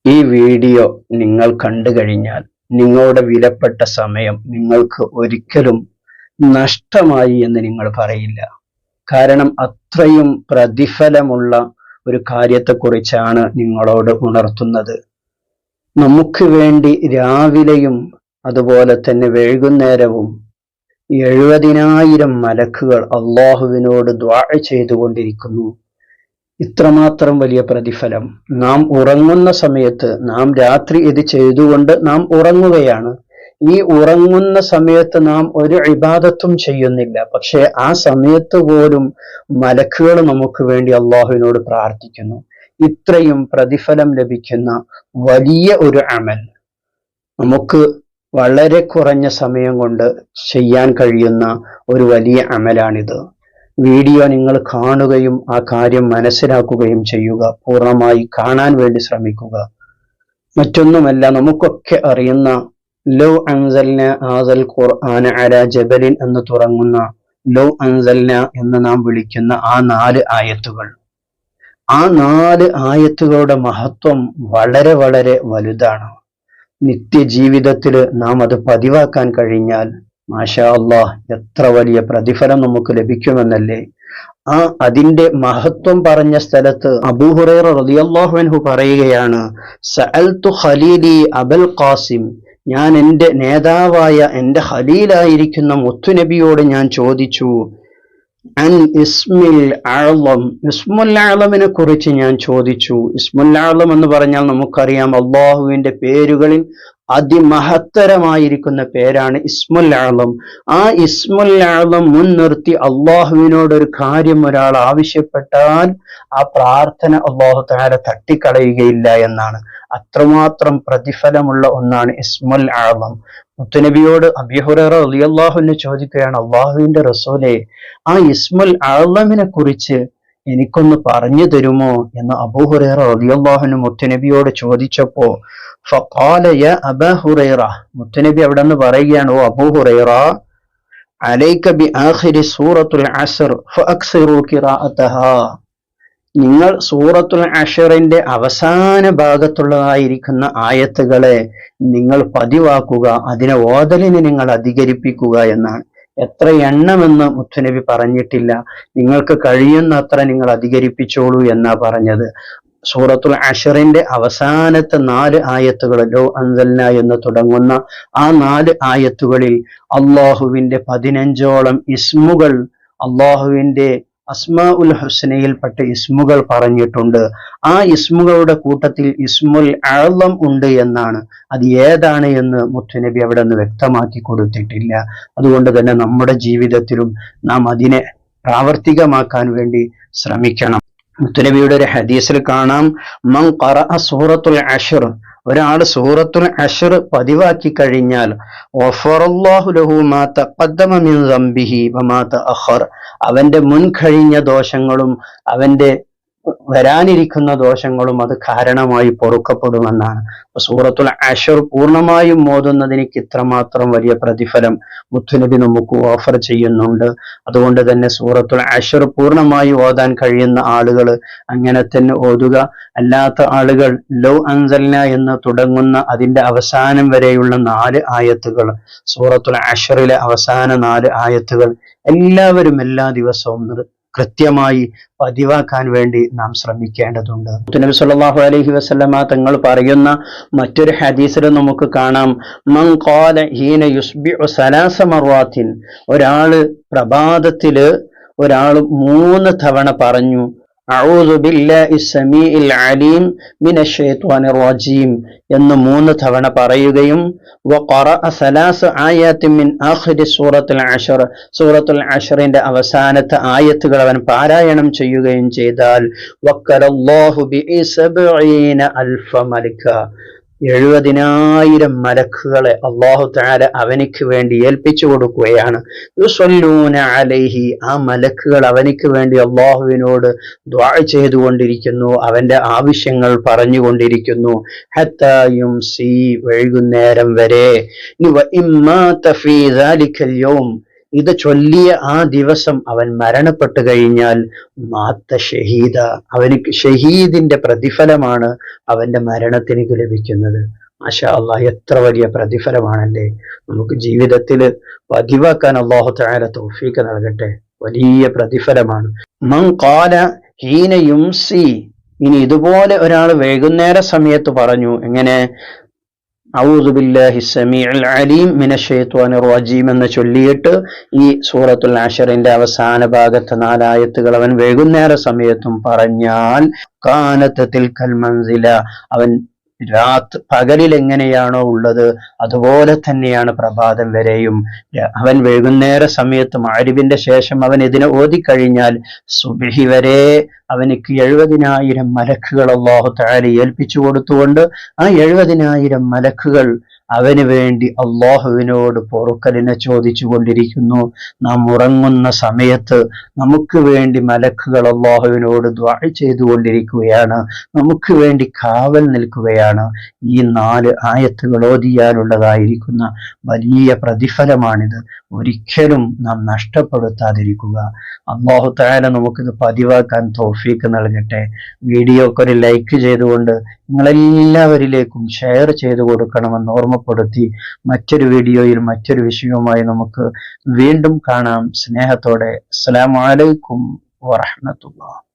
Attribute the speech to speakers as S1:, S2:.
S1: ഈ വീഡിയോ നിങ്ങൾ കണ്ടു കഴിഞ്ഞാൽ നിങ്ങളുടെ വിലപ്പെട്ട സമയം നിങ്ങൾക്ക് ഒരിക്കലും നഷ്ടമായി എന്ന് നിങ്ങൾ പറയില്ല. കാരണം അത്രയും പ്രതിഫലമുള്ള ഒരു കാര്യത്തെക്കുറിച്ചാണ് നിങ്ങളോട് ഉണർത്തുന്നത്. നമുക്ക് വേണ്ടി രാവിലെയും അതുപോലെ തന്നെ വൈകുന്നേരവും 70,000 മലക്കുകൾ അള്ളാഹുവിനോട് ദുആ ചെയ്തുകൊണ്ടിരിക്കുന്നു. ഇത്രമാത്രം വലിയ പ്രതിഫലം. നാം ഉറങ്ങുന്ന സമയത്ത്, നാം രാത്രി ഇത് ചെയ്തുകൊണ്ട് നാം ഉറങ്ങുകയാണ്. ഈ ഉറങ്ങുന്ന സമയത്ത് നാം ഒരു ഇബാദത്തും ചെയ്യുന്നില്ല, പക്ഷെ ആ സമയത്ത് പോലും മലക്കുകൾ നമുക്ക് വേണ്ടി അള്ളാഹുവിനോട് പ്രാർത്ഥിക്കുന്നു. ഇത്രയും പ്രതിഫലം ലഭിക്കുന്ന വലിയ ഒരു അമൽ നമുക്ക് വളരെ കുറഞ്ഞ സമയം കൊണ്ട് ചെയ്യാൻ കഴിയുന്ന ഒരു വലിയ അമലാണിത്. വീഡിയോ നിങ്ങൾ കാണുകയും ആ കാര്യം മനസ്സിലാക്കുകയും ചെയ്യുക. പൂർണ്ണമായി കാണാൻ വേണ്ടി ശ്രമിക്കുക. മറ്റൊന്നുമല്ല, നമുക്കൊക്കെ അറിയുന്ന ലൗ അൻസൽന ആദൽ ഖുർആന അലാ ജബലിൻ എന്ന് തുടങ്ങുന്ന ലൗ അൻസൽന എന്ന് നാം വിളിക്കുന്ന ആ 4 ആയത്തുകൾ, ആ 4 ആയത്തുകളുടെ മഹത്വം വളരെ വളരെ വലുതാണ്. നിത്യജീവിതത്തിൽ നാം അത് പതിവാക്കാൻ കഴിഞ്ഞാൽ മാഷാ അല്ലാഹ് എത്ര വലിയ പ്രതിഫലം നമുക്ക് ലഭിക്കുമെന്നല്ലേ. അതിന്റെ മഹത്വം പറഞ്ഞ സ്ഥലത്ത് അബൂ ഹുറൈറ റളിയല്ലാഹു അൻഹു പറയുകയാണ്, സഅൽതു ഖലീലി അബുൽ ഖാസിം, ഞാൻ എൻ്റെ നേതാവായ എൻ്റെ ഖലീലായിരിക്കുന്ന മുത്തുനബിയോട് ഞാൻ ചോദിച്ചു, അൻ ഇസ്മുൽ അഅ്ളം, ഇസ്മുൽ അഅ്ലമിനെ കുറിച്ച് ഞാൻ ചോദിച്ചു. ഇസ്മുൽ അഅ്ലം എന്ന് പറഞ്ഞാൽ നമുക്കറിയാം അള്ളാഹുവിന്റെ പേരുകളിൽ അതിമഹത്തരമായിരിക്കുന്ന പേരാണ് ഇസ്മുൽ അഅ്ലം. ആ ഇസ്മുൽ അഅ്ലം മുൻനിർത്തി അള്ളാഹുവിനോട് ഒരു കാര്യം ഒരാൾ ആവശ്യപ്പെട്ടാൽ ആ പ്രാർത്ഥന അള്ളാഹു തആല തട്ടിക്കളയുകയില്ല എന്നാണ്. അത്രമാത്രം പ്രതിഫലമുള്ള ഒന്നാണ് ഇസ്മുൽ അഅ്ലം. മുത്തുനബിയോട് അബൂ ഹുറൈറ റളിയല്ലാഹു അൻഹു ചോദിക്കുകയാണ്, അള്ളാഹുവിന്റെ റസൂലേ, ആ ഇസ്മുൽ അഅ്ലമിനെ കുറിച്ച് എനിക്കൊന്ന് പറഞ്ഞു തരുമോ എന്ന് അബൂ ഹുറൈറ റളിയല്ലാഹു അൻഹു മുത്തുനബിയോട് ചോദിച്ചപ്പോ ഫഖാല യാ അബാ ഹുറൈറ, മുത്തുനബി അവിടെ നിന്ന് പറയുകയാണ്, ഓ അബൂ ഹുറൈറ, അലൈക ബി ആഖിരി സൂറത്തുൽ അസ്ർ ഫഅക്സിറു ഖിറാഅതഹാ, നിങ്ങൾ സൂറത്തുൽ അശ്റിന്റെ അവസാന ഭാഗത്തുള്ളതായിരിക്കുന്ന ആയത്തുകളെ നിങ്ങൾ പതിവാക്കുക, അതിനെ ഓതലിന് നിങ്ങൾ അധികരിപ്പിക്കുക എന്നാണ്. എത്ര എണ്ണമെന്ന് മുത്തുനബി പറഞ്ഞിട്ടില്ല, നിങ്ങൾക്ക് കഴിയുന്നത്ര നിങ്ങൾ അധികരിപ്പിച്ചോളൂ എന്നാ പറഞ്ഞത്. സൂറത്തുൽ അശ്റിന്റെ അവസാനത്തെ 4 ആയത്തുകൾ ലൗ അൻസൽന എന്ന് തുടങ്ങുന്ന ആ 4 ആയത്തുകളിൽ അള്ളാഹുവിന്റെ 15ഓളം ഇസ്മുകൾ, അള്ളാഹുവിന്റെ അസ്മാഉൽ ഹുസ്നയിൽപ്പെട്ട ഇസ്മുകൾ പറഞ്ഞിട്ടുണ്ട്. ആ ഇസ്മുകളുടെ കൂട്ടത്തിൽ ഇസ്മുൽ അഅ്ലം ഉണ്ട് എന്നാണ്. അത് ഏതാണ് എന്ന് മുത്തുനബി അവിടെ നിന്ന് വ്യക്തമാക്കി കൊടുത്തിട്ടില്ല. അതുകൊണ്ട് തന്നെ നമ്മുടെ ജീവിതത്തിലും നാം അതിനെ പ്രാവർത്തികമാക്കാൻ വേണ്ടി ശ്രമിക്കണം. മുത്തുനബിയുടെ ഒരു ഹദീസിൽ കാണാം, മൻ ഖറഅ സൂറത്തുൽ അശ്ർ, ഒരാൾ സൂറത്തുൽ അശ്ർ പതിവാക്കി കഴിഞ്ഞാൽ ഗഫറല്ലാഹു ലഹു മാ തഖദ്ദമ മിൻ ദംബിഹി വമാ തഅഖർ, അവന്റെ മുൻകഴിഞ്ഞ ദോഷങ്ങളും അവന്റെ വരാനിരിക്കുന്ന ദോഷങ്ങളും അത് കാരണമായി പൊറുക്കപ്പെടുമെന്നാണ്. സൂറത്തുൽ അശ്ർ പൂർണ്ണമായും ഓതുന്നതിന് ഇത്രമാത്രം വലിയ പ്രതിഫലം മുത്തുനബി നമുക്ക് ഓഫർ ചെയ്യുന്നുണ്ട്. അതുകൊണ്ട് തന്നെ സൂറത്തുൽ അശ്ർ പൂർണ്ണമായി ഓതാൻ കഴിയുന്ന ആളുകൾ അങ്ങനെ തന്നെ ഓതുക. അല്ലാത്ത ആളുകൾ ലൗ അൻസൽന എന്ന് തുടങ്ങുന്ന അതിന്റെ അവസാനം വരെയുള്ള 4 ആയത്തുകൾ, സൂറത്തുൽ അശ്റിലെ അവസാന 4 ആയത്തുകൾ എല്ലാവരും എല്ലാ ദിവസവും കൃത്യമായി പതിവാക്കാൻ വേണ്ടി നാം ശ്രമിക്കേണ്ടതുണ്ട്. നബി സല്ലല്ലാഹു അലൈഹി വസല്ലമ തങ്ങൾ പറയുന്ന മറ്റൊരു ഹദീസിൽ നമുക്ക് കാണാം, മൻ ഖാല ഹീന യുസ്ബിഉ 3 മർവാത്തിൻ, ഒരാള് പ്രഭാതത്തില് 3 തവണ പറഞ്ഞു അഊദു ബില്ലാഹി സമീഇൽ അലീം മിനശ് ശൈത്വാനിർ റജീം എന്ന് 3 തവണ പറയുകയും വഖറഅ 3 ആയാത്തിൻ മിൻ ആഖിരി സൂറത്തുൽ അശ്ർ, സൂറത്തുൽ അശ്റിന്റെ അവസാനത്തെ ആയത്തുകൾ അവൻ പാരായണം ചെയ്യുകയും ചെയ്താൽ വക്കലല്ലാഹു ബി 70 അൽഫ മലക, 70,000 മലക്കുകളെ അല്ലാഹു തആല അവനിക്ക് വേണ്ടി ഏൽപ്പിച്ചു കൊടുക്കുകയാണ്. യുസല്ലൂന അലൈഹി, ആ മലക്കുകൾ അവനിക്ക് വേണ്ടി അല്ലാഹുവിനോട് ദുആ ചെയ്തുകൊണ്ടിരിക്കുന്നു, അവന്റെ ആവശ്യങ്ങൾ പറഞ്ഞുകൊണ്ടിരിക്കുന്നു. ഹത്താ യുംസി, വൈകുന്നേരം വരെ. വഇമ്മാത ഫീ ദാലിക്കൽ യൗം, ഇത് ചൊല്ലിയ ആ ദിവസം അവൻ മരണപ്പെട്ടു കഴിഞ്ഞാൽ മാത്ത ഷഹീദ, അവനിക്ക് ഷഹീദിന്റെ പ്രതിഫലമാണ് അവന്റെ മരണത്തിന് ലഭിക്കുന്നത്. മാഷാ അല്ലാഹ്, എത്ര വലിയ പ്രതിഫലമാണല്ലേ. നമുക്ക് ജീവിതത്തിൽ പതിവാക്കാൻ അല്ലാഹു തആല തൗഫീഖ് നൽകട്ടെ. വലിയ പ്രതിഫലമാണ്. മൻ ഖാല ഹീന യുംസി, ഇനി ഇതുപോലെ ഒരാൾ വൈകുന്നേര സമയത്ത് പറഞ്ഞു, എങ്ങനെ അഊദു ബില്ലാഹി സമീഉൽ അലീം മിനശ് ശൈത്വാനിർ റജീം എന്ന് ചൊല്ലിയിട്ട് ഈ സൂറത്തുൽ അശ്റിന്റെ അവസാന ഭാഗത്തെ 4 ആയത്തുകൾ അവൻ വൈകുന്നേര സമയത്തും പറഞ്ഞാൽ കാനത്ത് തിൽക്കൽ മൻസില, അവൻ പകലിൽ എങ്ങനെയാണോ ഉള്ളത് അതുപോലെ തന്നെയാണ് പ്രഭാതം വരെയും. അവൻ വൈകുന്നേര സമയത്ത് മഗ്‌രിബിന്റെ ശേഷം അവൻ ഇതിനെ ഓതിക്കഴിഞ്ഞാൽ സുബ്ഹി വരെ അവനിക്ക് 70,000 മലക്കുകൾ അല്ലാഹു തആല ഏൽപ്പിച്ചു കൊടുത്തുകൊണ്ട് ആ 70,000 മലക്കുകൾ അവന് വേണ്ടി അള്ളാഹുവിനോട് പൊറുക്കലിനെ ചോദിച്ചു കൊണ്ടിരിക്കുന്നു. നാം ഉറങ്ങുന്ന സമയത്ത് നമുക്ക് വേണ്ടി മലക്കുകൾ അള്ളാഹുവിനോട് ദുആ ചെയ്തുകൊണ്ടിരിക്കുകയാണ്, നമുക്ക് വേണ്ടി കാവൽ നിൽക്കുകയാണ്. ഈ 4 ആയത്തുകൾ ഓതിയാലുള്ളതായിരിക്കുന്ന വലിയ പ്രതിഫലമാണിത്. ഒരിക്കലും നാം നഷ്ടപ്പെടുത്താതിരിക്കുക. അല്ലാഹു തആല നമുക്കിത് പതിവാക്കാൻ തൗഫീഖ് നൽകട്ടെ. വീഡിയോക്ക് ഒരു ലൈക്ക് ചെയ്തുകൊണ്ട് നിങ്ങളെല്ലാവരിലേക്കും ഷെയർ ചെയ്തു കൊടുക്കണമെന്ന് ഓർമ്മപ്പെടുത്തി മറ്റൊരു വീഡിയോയിൽ മറ്റൊരു വിഷയവുമായി നമുക്ക് വീണ്ടും കാണാം. സ്നേഹത്തോടെ അസ്സലാമു അലൈക്കും വറഹ്മത്തുള്ളാഹി.